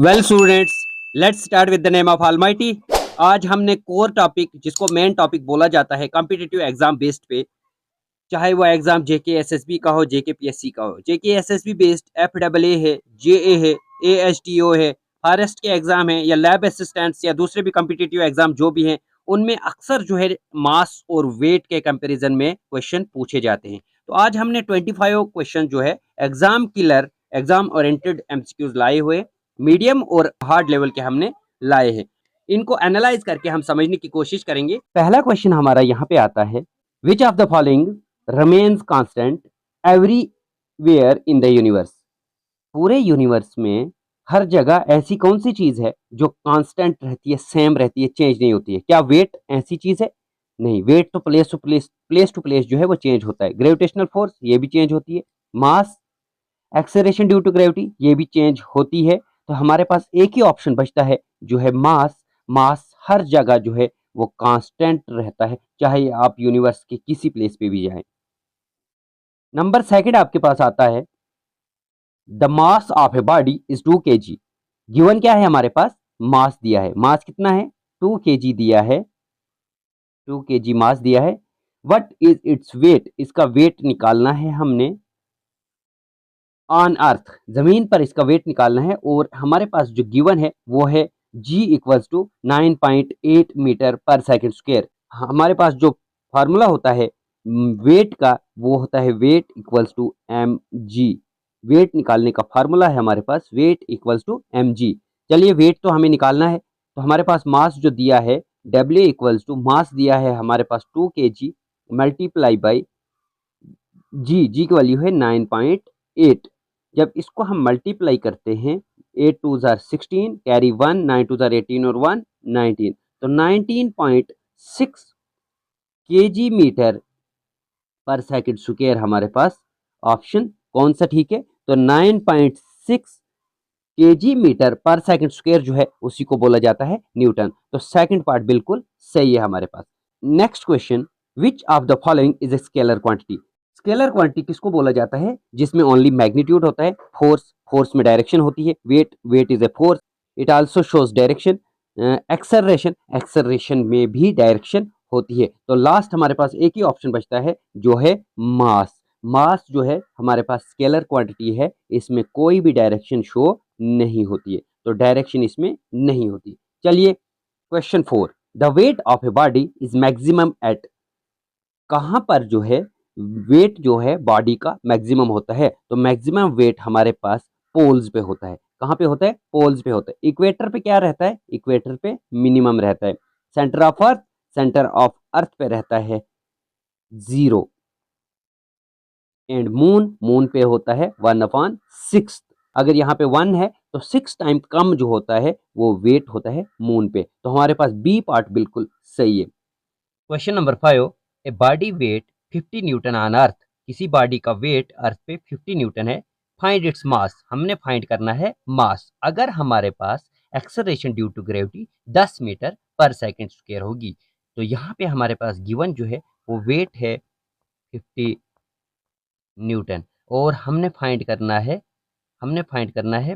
Well students, let's start with the name of almighty. आज हमने core topic, जिसको main topic बोला जाता है कॉम्पिटिटिव एग्जाम बेस्ड पे, चाहे वो एग्जाम जेके एसएसबी का हो, जेके पीएससी का हो। जेके एसएसबी बेस्ड एफडब्ल्यूए है, जेए है, एएसटीओ है, फॉरेस्ट के एग्जाम है, या लैब असिस्टेंट्स या दूसरे भी कॉम्पिटिटिव एग्जाम जो भी हैं, उनमें अक्सर जो है मास और वेट के कंपैरिजन में क्वेश्चन पूछे जाते हैं। तो आज हमने 25 क्वेश्चन जो है exam killer, exam oriented MCQs लाए हुए, मीडियम और हार्ड लेवल के हमने लाए हैं। इनको एनालाइज करके हम समझने की कोशिश करेंगे। पहला क्वेश्चन हमारा यहाँ पे आता है, विच of the following remains constant everywhere in the universe। पूरे यूनिवर्स में हर जगह ऐसी कौन सी चीज है जो कांस्टेंट रहती है, सेम रहती है, चेंज नहीं होती है? क्या वेट ऐसी चीज है? नहीं, वेट तो प्लेस टू प्लेस जो है वो चेंज होता है। ग्रेविटेशनल फोर्स ये भी चेंज होती है। मास, एक्सेलरेशन ड्यू टू ग्रेविटी ये भी चेंज होती है। तो हमारे पास एक ही ऑप्शन बचता है जो है मास। मास हर जगह जो है वो कांस्टेंट रहता है, चाहे आप यूनिवर्स के किसी प्लेस पे भी जाएं। नंबर सेकंड आपके पास आता है, the mass of a body is 2 kg। Given क्या है हमारे पास? मास दिया है। मास कितना है? 2 kg दिया है। 2 kg मास दिया है। What is its weight? इसका वेट निकालना है हमने ऑन अर्थ, जमीन पर इसका वेट निकालना है। और हमारे पास जो गिवन है वो है G equals to 9.8 metre per second square. हमारे पास जो फार्मूला होता है वेट का, वो होता है weight equals to M ji. Weight निकालने का फार्मूला है हमारे पास weight equals to M G. चलिए, वेट तो हमें निकालना है। तो हमारे पास मास जो दिया है डब्ल्यू इक्वल्स टू, मास दिया है हमारे पास 2 kg मल्टीप्लाई बाई जी की वैल्यू है 9.8। जब इसको हम मल्टीप्लाई करते हैं, 8 2 जार 16, कैरी 1, 9 2 जार 18 और 1 19, तो 19.6 kg metre per second square हमारे पास ऑप्शन कौन सा ठीक है? तो 9.6 kg metre per second square जो है उसी को बोला जाता है न्यूटन। तो सेकंड पार्ट बिल्कुल सही है हमारे पास। Next question, which of the following is a scalar quantity? Scalar quantity किसको बोला जाता है? जिसमें ओनली मैग्नीट्यूड होता है। फोर्स में डायरेक्शन होती है। Weight is a force, it also shows direction. Acceleration में भी डायरेक्शन होती है। तो लास्ट हमारे पास एक ही ऑप्शन बचता है जो है मास। मास जो है हमारे पास स्केलर क्वांटिटी है, इसमें कोई भी डायरेक्शन शो नहीं होती है, तो डायरेक्शन इसमें नहीं होती। चलिए, question 4, the weight of a body is maximum at. कहां पर जो है वेट जो है बॉडी का मैक्सिमम होता है? तो मैक्सिमम वेट हमारे पास पोल्स पे होता है। कहां पे होता है? पोल्स पे होता है। इक्वेटर पे क्या रहता है? इक्वेटर पे मिनिमम रहता है। सेंटर ऑफ अर्थ पे रहता है 0। एंड मून पे होता है 1/6। अगर यहाँ पे 1 है तो 6 टाइम कम जो होता है वो वेट होता है मून पे। तो हमारे पास बी पार्ट बिल्कुल सही है। Question number 5, a body weight 50 newton on earth. किसी बॉडी का वेट अर्थ पे 50 न्यूटन है। Find its mass. हमने फाइंड करना है मास। अगर हमारे पास acceleration due to gravity 10 metre per second square होगी, तो यहाँ पे हमारे पास गिवन जो है वो वेट है 50 न्यूटन, और हमने फाइंड करना है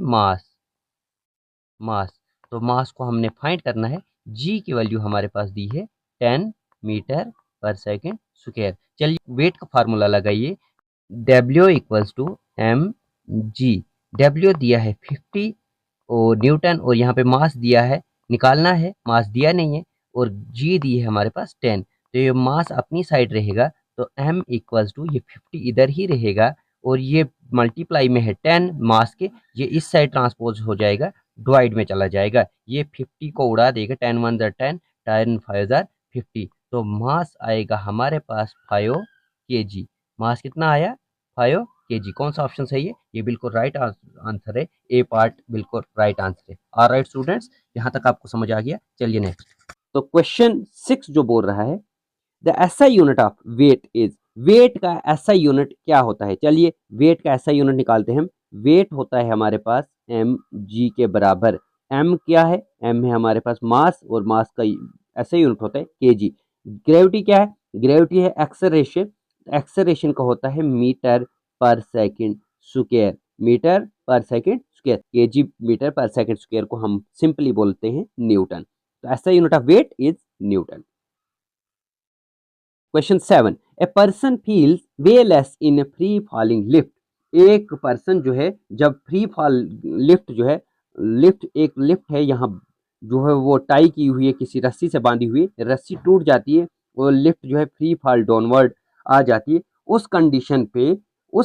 मास। तो मास को हमने फाइंड करना है। जी की वैल्यू हमारे पास दी है 10 मीटर पर सेकेंड स्क्वायर। चलिए, वेट का फार्मूला लगाइए। W equals to M G. W दिया है 50 और न्यूटन, और यहाँ पे मास दिया है, निकालना है। मास दिया नहीं है, और जी दी है हमारे पास 10। तो ये मास अपनी साइड रहेगा, तो m इक्वल्स टू ये 50 इधर ही रहेगा, और ये मल्टीप्लाई में है 10 मास के, ये इस साइड ट्रांसपोज हो जाएगा, डिवाइड में चला जाएगा, ये 50 को उड़ा देगा। 10 1 जार 10, 10 5 जार 50। तो मास आएगा हमारे पास 5 kg। मास कितना आया? 5 kg। कौन सा ऑप्शन सही है? ये बिल्कुल राइट आंसर है। ए पार्ट बिल्कुल राइट आंसर है। ऑलराइट स्टूडेंट्स, यहाँ तक आपको समझ आ गया। चलिए नेक्स्ट। तो क्वेश्चन 6 जो बोल रहा है, the SI unit of weight is. Weight का एसआई यूनिट क्या होता है? चलिए, वेट का एसआई यूनिट निकालते हैं हम। वेट होता है हमारे पास एम जी के बराबर। एम क्या है? एम है हमारे पास मास, और मास का एसआई यूनिट होता है केजी। ग्रेविटी क्या है? ग्रेविटी है एक्सेलरेशन। एक्सेलरेशन का होता है metre per second square. Metre per second square, KG metre per second square को हम सिंपली बोलते हैं न्यूटन। तो ऐसा unit of weight is newton. Question 7, a person feels weigh less in free falling lift. एक पर्सन जो है जब फ्री फॉल लिफ्ट जो है, लिफ्ट एक लिफ्ट है, यहाँ जो है वो टाई की हुई है, किसी रस्सी से बांधी हुई, रस्सी टूट जाती है और लिफ्ट जो है फ्री फॉल डाउनवर्ड आ जाती है। उस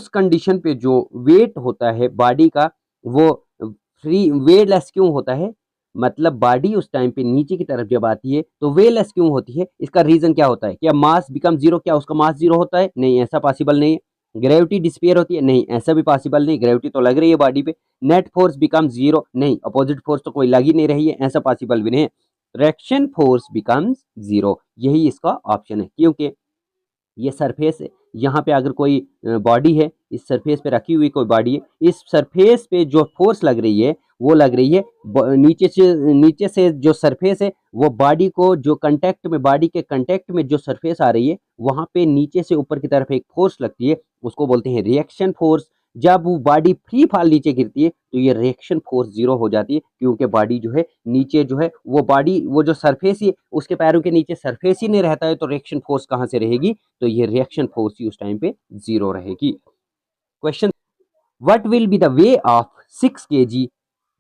कंडीशन पे जो वेट होता है बॉडी का वो फ्री वेटलेस क्यों होता है, मतलब बॉडी उस टाइम पे नीचे की तरफ जब आती है तो वेटलेस क्यों होती है, इसका रीजन क्या होता है? क्या मास बिकम जीरो, क्या उसका मास जीरो होता है? नहीं, ऐसा पॉसिबल नहीं है। ग्रेविटी डिस्पियर होती है? नहीं, ऐसा भी पॉसिबल नहीं, ग्रेविटी तो लग रही है बॉडी पे। Net force become zero? नहीं, अपोजिट फोर्स तो कोई लग ही नहीं रही है, ऐसा पॉसिबल भी नहीं है। रिएक्शन फोर्स बिकम्स जीरो, यही इसका ऑप्शन है, क्योंकि ये सरफेस है, यहाँ पे अगर कोई बॉडी है, इस सरफेस पे रखी हुई कोई बॉडी है, इस सरफेस पे जो फोर्स लग रही है वो लग रही है नीचे से जो सरफेस है वो बॉडी को जो कांटेक्ट में, बॉडी के कांटेक्ट में जो सरफेस आ रही है वहां पे नीचे से ऊपर की तरफ एक फोर्स लगती है, उसको बोलते हैं रिएक्शन फोर्स। जब वो बॉडी फ्री फॉल नीचे गिरती है तो ये रिएक्शन फोर्स जीरो हो जाती है, क्योंकि बॉडी जो है नीचे जो है वो बॉडी वो जो सरफेस ही उसके पैरों के नीचे सरफेस ही नहीं रहता है, तो रिएक्शन फोर्स कहाँ से रहेगी? तो ये रिएक्शन फोर्स ही उस टाइम पे जीरो रहेगी। Question, what will be the way of 6 kg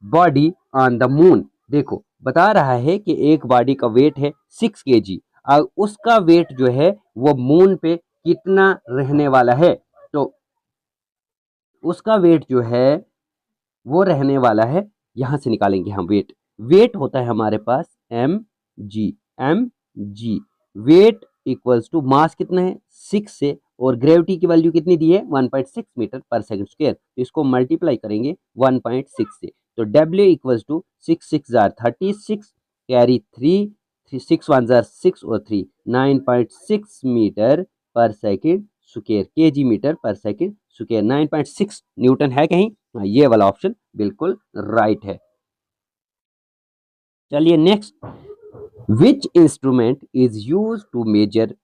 body on the moon. देखो बता रहा है कि एक बॉडी का वेट है 6 kg, और उसका वेट जो है वो मून पे कितना रहने वाला है, तो उसका वेट जो है वो रहने वाला है, यहां से निकालेंगे हम वेट। वेट होता है हमारे पास m ji weight equals to mass कितना है 6 से, और ग्रेविटी की वैल्यू कितनी दी है 1.6 मीटर पर सेकंड स्क्वायर, तो इसको मल्टीप्लाई करेंगे 1.6 से, तो W इक्वल्स टू 6 जार 36, कैरी 3, 6 1 जार 6 और 3 9.6 metre per second square, KG metre per second square. 9.6 newton है कहीं? ये वाला ऑप्शन बिल्कुल राइट है। चलिए next, which instrument is use to measure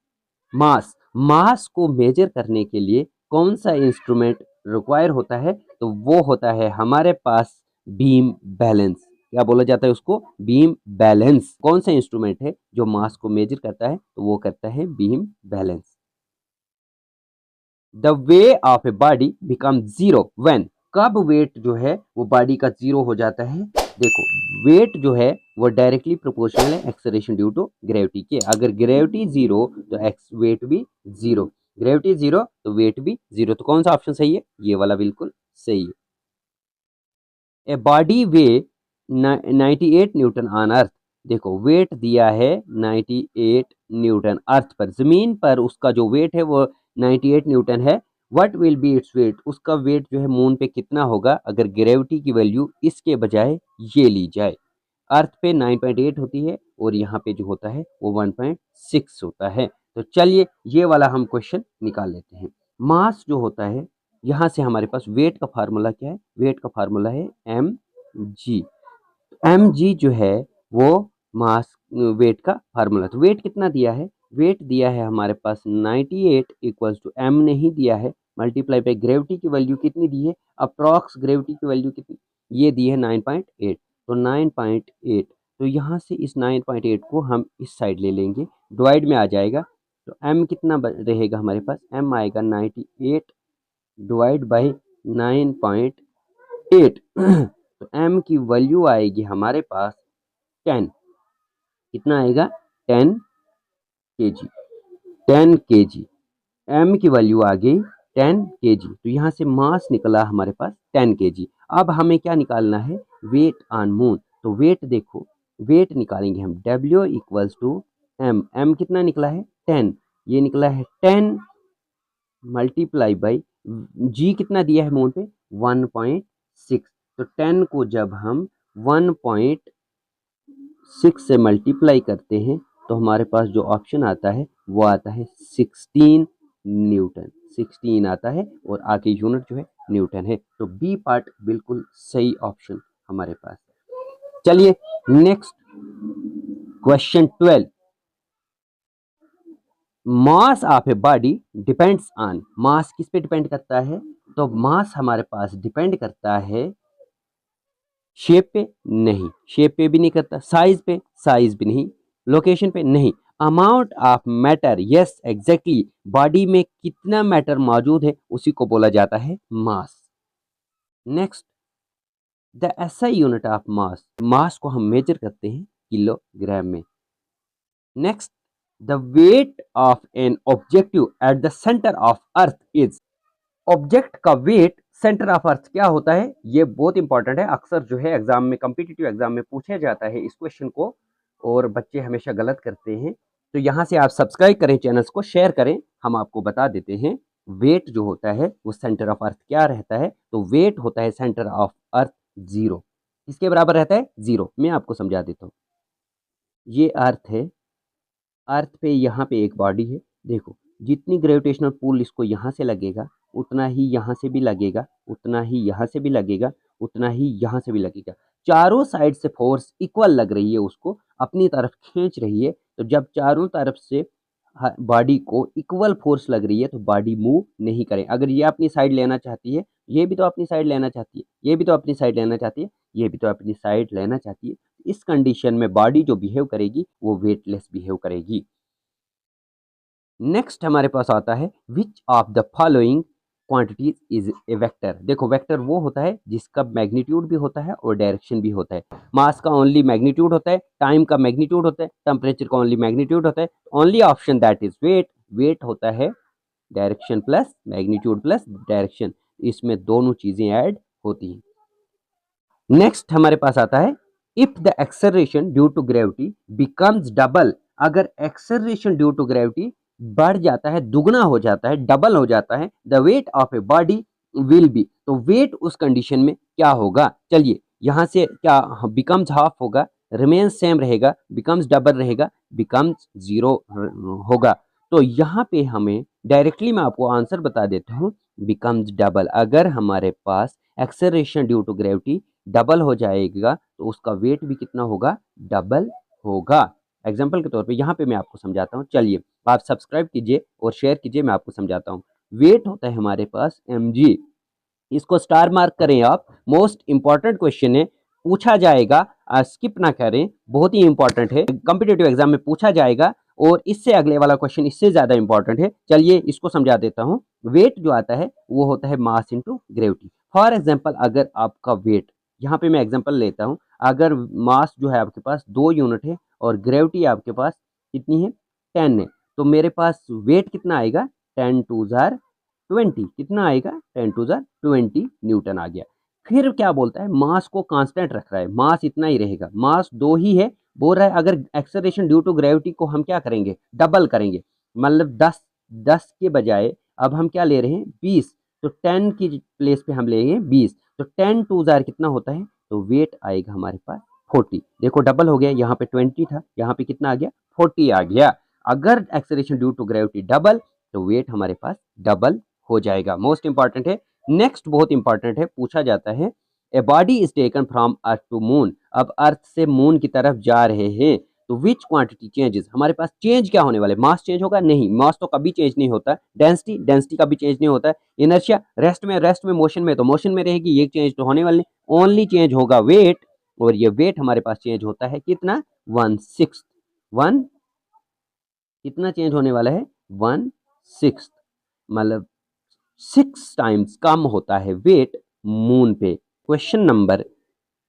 mass. Mass को मेजर करने के लिए कौन सा इंस्ट्रूमेंट रिक्वायर होता है? तो वो होता है हमारे पास बीम बैलेंस। क्या बोला जाता है उसको? Beam balance. कौन सा इंस्ट्रूमेंट है जो मास को मेजर करता है? तो वो करता है beam balance. The way of a body become zero when. कब वेट जो है वो बॉडी का जीरो हो जाता है? देखो वेट जो है वो डायरेक्टली प्रोपोर्शनल है एक्सेलरेशन ड्यू टू ग्रेविटी के। अगर ग्रेविटी जीरो तो वेट भी जीरो, ग्रेविटी जीरो तो वेट भी जीरो। तो कौन सा ऑप्शन सही है? ये वाला बिल्कुल सही है। A body way 98 Newton on अर्थ। देखो वेट दिया है 98 न्यूटन अर्थ पर, जमीन पर उसका जो वेट है वो 98 न्यूटन है। What will be its weight, उसका वेट जो है मून पे कितना होगा अगर ग्रेविटी की वैल्यू इसके बजाय ये ली जाए? अर्थ पे 9.8 होती है और यहाँ पे जो होता है वो 1.6 होता है। तो चलिए ये वाला हम क्वेश्चन निकाल लेते हैं। मास जो होता है, यहाँ से हमारे पास वेट का फार्मूला क्या है? वेट का फार्मूला है mg। mg जो है वो मास वेट का फार्मूला। तो वेट कितना दिया है? वेट दिया है हमारे पास 98 इक्वल्स टू m नहीं दिया है, मल्टीप्लाई पे ग्रेविटी की वैल्यू कितनी दी है, अप्रॉक्स ग्रेविटी की वैल्यू कितनी ये दी है 9.8, तो 9.8, तो यहाँ से इस 9.8 को हम इस साइड ले लेंगे, डिवाइड में आ जाएगा, तो m कितना रहेगा हमारे पास? m आएगा 98 डिवाइड बाई 9.8 तो m की वैल्यू आएगी हमारे पास 10। कितना आएगा? 10 kg। 10 kg m की वैल्यू आ गई 10 kg, तो यहाँ से मास निकला हमारे पास 10 kg। अब हमें क्या निकालना है? Weight on moon. तो वेट देखो, वेट निकालेंगे हम W इक्वल्स टू m कितना निकला है? 10, ये निकला है 10 मल्टीप्लाई बाई g कितना दिया है मून पे? 1.6, तो 10 को जब हम 1.6 से मल्टीप्लाई करते हैं तो हमारे पास जो ऑप्शन आता है वो आता है 16 न्यूटन। 16 आता है और आगे यूनिट जो है न्यूटन है। तो बी पार्ट बिल्कुल सही ऑप्शन हमारे पास है। चलिए next question 12, mass of a body depends on. Mass किस पे डिपेंड करता है? तो मास हमारे पास डिपेंड करता है शेप पे नहीं, शेप पे भी नहीं करता, साइज पे, साइज भी नहीं, लोकेशन पे नहीं, amount of matter, yes exactly, body में कितना मैटर मौजूद है उसी को बोला जाता है mass. Next, the SI unit of mass, mass को हम मेजर करते हैं किलोग्राम में। Next, the weight of an objective at the centre of earth is, object का वेट सेंटर ऑफ अर्थ क्या होता है, ये बहुत इंपॉर्टेंट है, अक्सर जो है एग्जाम में, कॉम्पिटिटिव एग्जाम में पूछा जाता है इस क्वेश्चन को और बच्चे हमेशा गलत करते हैं। तो यहाँ से आप सब्सक्राइब करें, चैनल्स को शेयर करें, हम आपको बता देते हैं वेट जो होता है वो सेंटर ऑफ अर्थ क्या रहता है। तो वेट होता है सेंटर ऑफ अर्थ जीरो, किसके बराबर रहता है, जीरो। मैं आपको समझा देता हूँ, ये अर्थ है, अर्थ पे यहाँ पे एक बॉडी है, देखो जितनी ग्रेविटेशनल पुल इसको यहाँ से लगेगा उतना ही यहाँ से भी लगेगा, उतना ही यहाँ से भी लगेगा, उतना ही यहाँ से भी लगेगा, चारों साइड से फोर्स इक्वल लग रही है, उसको अपनी तरफ खींच रही है। तो जब चारों तरफ से बॉडी को इक्वल फोर्स लग रही है तो बॉडी मूव नहीं करे। अगर ये अपनी साइड लेना चाहती है, ये भी तो अपनी साइड लेना चाहती है, ये भी तो अपनी साइड लेना चाहती है, ये भी तो अपनी साइड लेना चाहती है, इस कंडीशन में बॉडी जो बिहेव करेगी वो वेटलेस बिहेव करेगी। नेक्स्ट हमारे पास आता है विच of the following quantities is a vector. देखो वेक्टर वो होता है जिसका मैग्नीट्यूड भी होता है और डायरेक्शन भी होता है। मास का ओनली मैग्नीट्यूड होता है, टाइम का मैग्नीट्यूड होता है, टेम्परेचर का ओनली मैग्नीट्यूड होता है, only option that is weight, weight होता है direction plus magnitude plus direction, इसमें दोनों चीजें ऐड होती हैं। नेक्स्ट हमारे पास आता है if the acceleration due to gravity becomes double, अगर एक्सेलरेशन ड्यू टू ग्रेविटी बढ़ जाता है, दुगना हो जाता है, डबल हो जाता है, the weight of a body will be, तो वेट उस कंडीशन में क्या होगा। चलिए यहां से क्या बिकम्स हाफ होगा, रिमेन सेम रहेगा, बिकम्स डबल रहेगा, बिकम्स जीरो होगा। तो यहाँ पे हमें डायरेक्टली मैं आपको आंसर बता देता हूँ, बिकम्स डबल। अगर हमारे पास acceleration due to gravity double हो जाएगा तो उसका वेट भी कितना होगा, डबल होगा। एग्जाम्पल के तौर पे यहाँ पे मैं आपको समझाता हूँ, चलिए आप सब्सक्राइब कीजिए और शेयर कीजिए, मैं आपको समझाता हूँ। वेट होता है हमारे पास mg, इसको स्टार मार्क करें आप, मोस्ट इंपॉर्टेंट क्वेश्चन है, पूछा जाएगा, स्किप ना करें, बहुत ही इंपॉर्टेंट है, कॉम्पिटिटिव एग्जाम में पूछा जाएगा और इससे अगले वाला क्वेश्चन इससे ज्यादा इंपॉर्टेंट है। चलिए इसको समझा देता हूँ। वेट जो आता है वो होता है mass into gravity. For example अगर आपका वेट, यहाँ पे मैं एग्जाम्पल लेता हूँ, अगर मास जो है आपके पास 2 यूनिट है और ग्रेविटी आपके पास कितनी है, 10 है, तो मेरे पास वेट कितना आएगा, 10 टू जार 20, कितना आएगा, 10 टू जार 20 न्यूटन आ गया। फिर क्या बोलता है, मास को कांस्टेंट रख रहा है, मास इतना ही रहेगा, मास 2 ही है, बोल रहा है अगर एक्सेलरेशन ड्यू टू ग्रेविटी को हम क्या करेंगे, डबल करेंगे, मतलब 10 के बजाय अब हम क्या ले रहे हैं, 20, तो 10 की प्लेस पे हम लेंगे 20, तो 10 टू जार कितना होता है, तो वेट आएगा हमारे पास 40। देखो डबल हो गया, यहाँ पे 20 था, यहाँ पे कितना आ गया, 40 आ गया। अगर acceleration due to gravity double तो वेट हमारे पास डबल हो जाएगा। मोस्ट इंपॉर्टेंट है। नेक्स्ट बहुत इंपॉर्टेंट है, पूछा जाता है a body is taken from earth to moon, अब अर्थ से मून की तरफ जा रहे हैं तो विच क्वांटिटी चेंजेस, हमारे पास चेंज क्या होने वाले, मास चेंज होगा, नहीं, मास तो कभी चेंज नहीं होता, डेंसिटी, डेंसिटी कभी चेंज नहीं होता है, इनर्शिया, रेस्ट में मोशन में, तो मोशन में रहेगी, ये चेंज तो होने वाले नहीं, ओनली चेंज होगा वेट, और ये वेट हमारे पास चेंज होता है कितना, 1/6, 1 कितना चेंज होने वाला है, 1/6, मतलब 6 टाइम्स कम होता है वेट मून पे। क्वेश्चन नंबर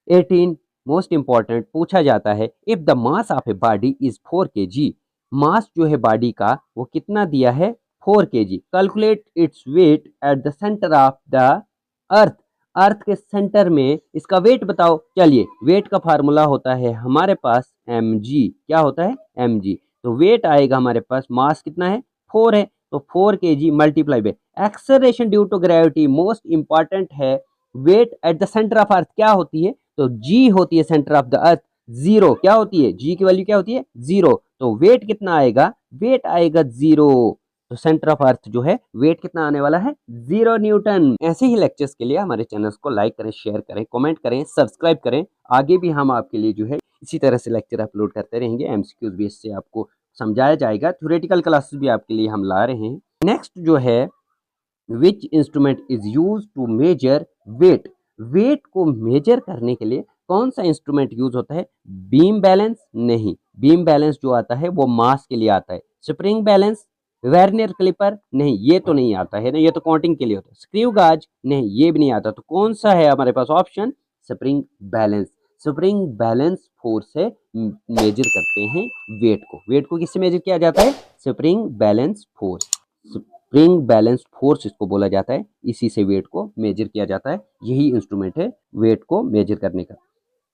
18 मोस्ट इंपॉर्टेंट, पूछा जाता है if the mass of a body is 4 kg, मास जो है बॉडी का वो कितना दिया है, 4 kg, calculate its weight at the centre of the earth, earth के सेंटर में इसका वेट बताओ। चलिए वेट का फार्मूला होता है हमारे पास mg, क्या होता है mg, तो वेट आएगा हमारे पास, मास कितना है 4 है, तो 4 kg multiply by acceleration due to gravity, most important है, weight at the centre of earth क्या होती है, तो g होती है सेंटर ऑफ द अर्थ, 0 क्या होती है, g की वैल्यू क्या होती है 0, तो वेट कितना आएगा, वेट आएगा 0, तो सेंटर ऑफ अर्थ जो है वेट कितना आने वाला है, 0 न्यूटन। ऐसे ही लेक्चर्स के लिए हमारे चैनल्स को लाइक करें, शेयर करें, कमेंट करें, सब्सक्राइब करें, आगे भी हम आपके लिए जो है इसी तरह से लेक्चर अपलोड करते रहेंगे, एमसीक्यूज बेस से आपको समझाया जाएगा, थ्योरेटिकल क्लासेस भी आपके लिए हम ला रहे हैं। नेक्स्ट जो है which instrument is use to measure weight, weight को मेजर करने के लिए कौन सा इंस्ट्रूमेंट यूज होता है? Beam balance? नहीं, बीम बैलेंस जो आता है वो मास के लिए आता है। Spring balance? Vernier clipper? नहीं, ये तो नहीं आता है ना, ये तो काउंटिंग के लिए होता है। स्क्रू गाज? नहीं, ये भी नहीं आता। तो कौन सा है हमारे पास option? Spring balance. Spring balance force से मेजर करते हैं वेट को। वेट को किससे मेजर किया जाता है? Spring balance force. Spring balance force इसको बोला जाता है, इसी से वेट को मेजर किया जाता है। यही इंस्ट्रूमेंट है वेट को मेजर करने का।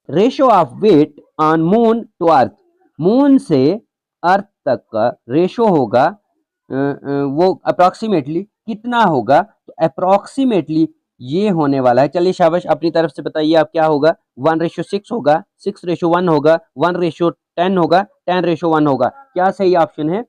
Ratio of weight on moon to earth, moon से अर्थ तक का रेशो होगा वो अप्रोक्सीमेटली कितना होगा? तो अप्रोक्सीमेटली ये होने वाला है, चलिए शाबाश अपनी तरफ से बताइए आप, क्या होगा? 1:6 होगा, 6:1 होगा, 1:10 होगा, 10:1 होगा। क्या सही ऑप्शन है?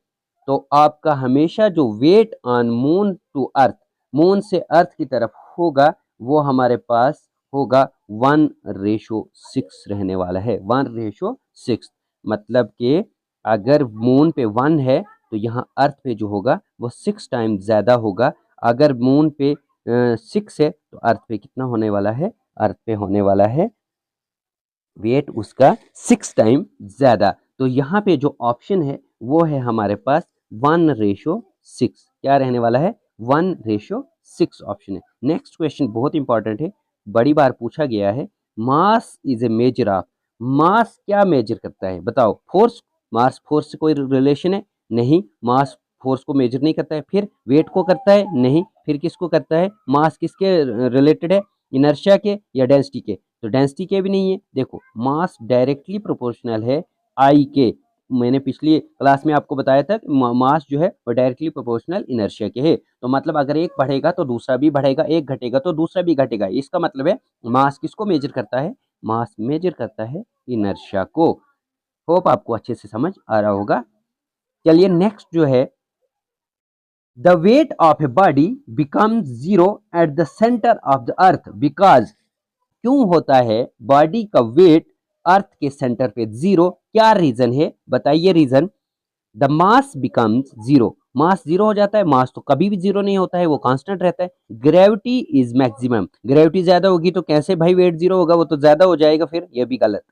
तो आपका हमेशा जो weight on moon to earth, moon से अर्थ की तरफ होगा, वो हमारे पास होगा 1:6 रहने वाला है। 1:6 मतलब कि अगर मून पे 1 है तो यहाँ अर्थ पे जो होगा वो 6 टाइम ज्यादा होगा। अगर मून पे 6 है तो अर्थ पे कितना होने वाला है? अर्थ पे होने वाला है वेट उसका 6 टाइम ज्यादा। तो यहाँ पे जो ऑप्शन है वो है हमारे पास 1:6। क्या रहने वाला है? 1:6 ऑप्शन है। नेक्स्ट क्वेश्चन बहुत इंपॉर्टेंट है, बड़ी बार पूछा गया है। Mass is a measure of, mass क्या मेजर करता है? बताओ। फोर्स? मास फोर्स से कोई रिलेशन है? नहीं, मास फोर्स को मेजर नहीं करता है। फिर वेट को करता है? नहीं, फिर किसको करता है? मास किसके रिलेटेड है? इनर्शिया के या डेंसिटी के? तो डेंसिटी के भी नहीं है। देखो, मास डायरेक्टली प्रोपोर्शनल है आई के। मैंने पिछली क्लास में आपको बताया था मास जो है वो डायरेक्टली प्रोपोर्शनल इनर्शिया के है। तो मतलब अगर एक बढ़ेगा तो दूसरा भी बढ़ेगा, एक घटेगा तो दूसरा भी घटेगा। इसका मतलब है मास किसको मेजर करता है? मास मेजर करता है इनर्शिया को। होप आपको अच्छे से समझ आ रहा होगा। चलिए नेक्स्ट जो है, the weight of a body becomes zero eight the centre of the earth because, क्यों होता है बॉडी का वेट अर्थ के सेंटर पे जीरो? क्या रीजन है? बताइए reason. The mass becomes zero, mass zero हो जाता है। मास तो कभी भी जीरो नहीं होता है, वो कांस्टेंट रहता है। ग्रेविटी इज मैक्सिमम, ग्रेविटी ज्यादा होगी तो कैसे भाई वेट जीरो होगा? वो तो ज्यादा हो जाएगा, फिर ये भी गलत।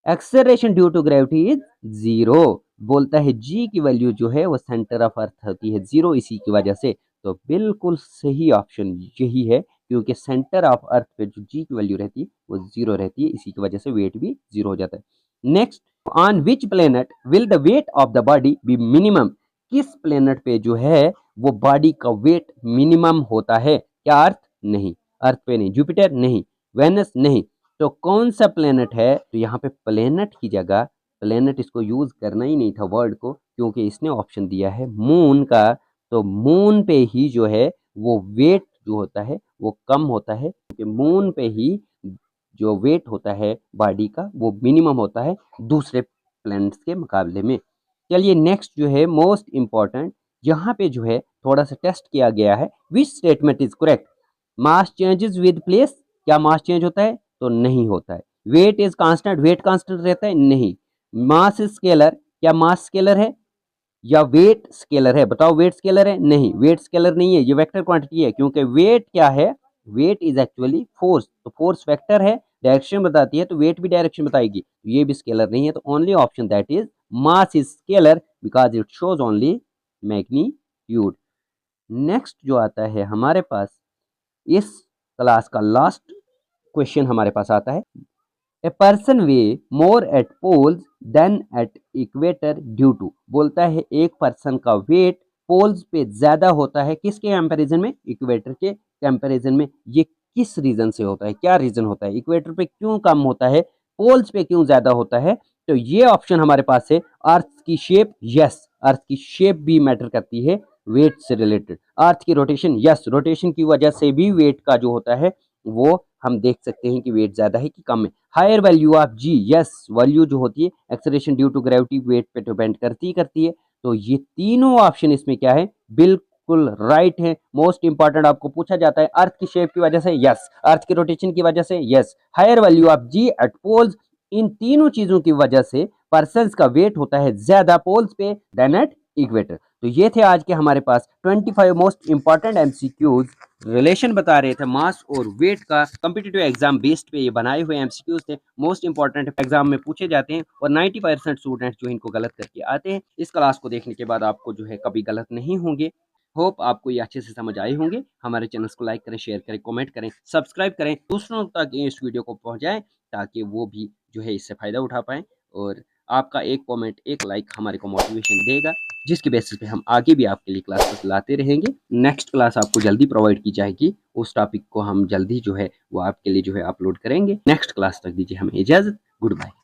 Acceleration due to gravity is zero, बोलता है जी की वैल्यू जो है वो सेंटर ऑफ अर्थ होती है जीरो, इसी की वजह से। तो बिल्कुल सही ऑप्शन यही है, क्योंकि सेंटर ऑफ अर्थ पे जो जी की वैल्यू रहती है वो जीरो रहती है, इसी की वजह से वेट भी जीरो हो जाता है। Next, on which planet will the weight of the body B minimum, किस प्लेनेट पे जो है वो बॉडी का वेट मिनिमम होता है? क्या अर्थ? नहीं, अर्थ पे नहीं। जुपिटर? नहीं। वेनस? नहीं। तो कौन सा प्लेनेट है? तो यहाँ पे प्लेनेट की जगह, प्लेनेट इसको यूज करना ही नहीं था वर्ड को, क्योंकि इसने ऑप्शन दिया है मून का। तो मून पे ही जो है वो वेट जो होता है वो कम होता है, क्योंकि मून पे ही जो वेट होता है बॉडी का वो मिनिमम होता है दूसरे प्लैनेट्स के मुकाबले में। चलिए नेक्स्ट जो है मोस्ट इंपॉर्टेंट, यहाँ पे जो है थोड़ा सा टेस्ट किया गया है। Which statement is correct? Mass changes with place, क्या मास चेंज होता है? तो नहीं होता है। Weight is constant, weight constant रहता है? नहीं। मास इज स्केलर, क्या मास स्केलर है या वेट स्केलर है? बताओ, वेट स्केलर है? नहीं, वेट स्केलर नहीं है, ये वेक्टर क्वांटिटी है। क्योंकि वेट क्या है? वेट इज एक्चुअली फोर्स, तो फोर्स वेक्टर है, डायरेक्शन बताती है, तो वेट भी डायरेक्शन बताएगी। तो ये भी स्केलर नहीं है। तो only option that is mass is scalar because it shows only magnitude. Next जो आता है हमारे पास, इस क्लास का लास्ट क्वेश्चन हमारे पास आता है, a person weigh more at poles than at equator due to, बोलता है एक पर्सन का वेट पोल्स पे ज्यादा होता है, किसके कंपैरिजन में? इक्वेटर के कंपैरिजन में। ये किस रीजन से होता है? क्या रीजन होता है? इक्वेटर पे क्यों कम होता है, पोल्स पे क्यों ज्यादा होता है? तो ये ऑप्शन हमारे पास है अर्थ की शेप, यस, अर्थ की शेप भी मैटर करती है वेट से रिलेटेड। अर्थ की रोटेशन, यस, रोटेशन की वजह से भी वेट का जो होता है वो हम देख सकते हैं कि वेट ज्यादा है कि कम है। Higher value of G, yes, value जो होती है acceleration due to gravity weight पे डिपेंड करती है। तो ये तीनों ऑप्शन इसमें क्या है? बिल्कुल राइट है। मोस्ट इंपॉर्टेंट आपको पूछा जाता है अर्थ की शेप की वजह से, यस, अर्थ की रोटेशन की वजह से, yes, higher value of g at poles, इन तीनों चीजों की वजह से पर्सन का वेट होता है ज्यादा पोल्स पे देन एट इक्वेटर। तो ये थे आज के हमारे पास 25 मोस्ट इंपॉर्टेंट एमसीक्यूज। रिलेशन बता रहे थे मास और वेट का, कॉम्पिटिटिव एग्जाम बेस्ड पे ये बनाए हुए एमसीक्यूज थे, मोस्ट इंपॉर्टेंट एग्जाम में पूछे जाते हैं और 90% स्टूडेंट जो इनको गलत करके आते हैं। इस क्लास को देखने के बाद आपको जो है कभी गलत नहीं होंगे। होप आपको ये अच्छे से समझ आए होंगे। हमारे चैनल को लाइक करें, शेयर करें, कमेंट करें, सब्सक्राइब करें, दूसरों तक इस वीडियो को पहुंचाएं ताकि वो भी जो है इससे फ़ायदा उठा पाएँ। और आपका एक कमेंट, एक लाइक हमारे को मोटिवेशन देगा, जिसके बेसिस पे हम आगे भी आपके लिए क्लासेस लाते रहेंगे। नेक्स्ट क्लास आपको जल्दी प्रोवाइड की जाएगी, उस टॉपिक को हम जल्दी जो है वो आपके लिए जो है अपलोड करेंगे। नेक्स्ट क्लास तक दीजिए हमें इजाज़त। Good bye.